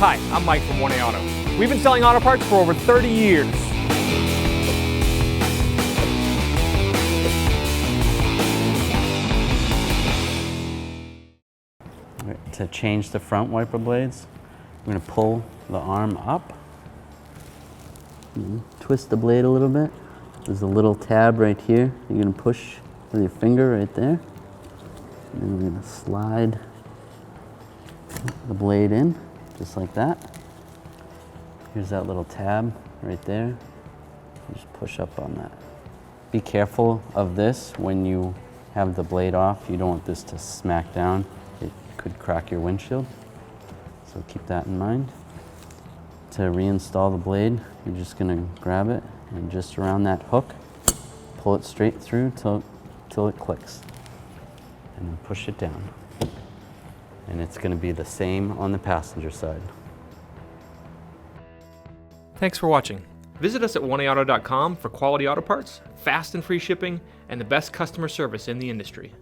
Hi, I'm Mike from 1A Auto. We've been selling auto parts for over 30 years. To change the front wiper blades, we're going to pull the arm up, twist the blade a little bit. There's a little tab right here. You're going to push with your finger right there. And then we're going to slide the blade in, just like that. Here's that little tab right there. Just push up on that. Be careful of this when you have the blade off. You don't want this to smack down. It could crack your windshield. So keep that in mind. To reinstall the blade, you're just going to grab it and just around that hook, pull it straight through till it clicks. And then push it down. And it's going to be the same on the passenger side. Thanks for watching. Visit us at 1AAuto.com for quality auto parts, fast and free shipping, and the best customer service in the industry.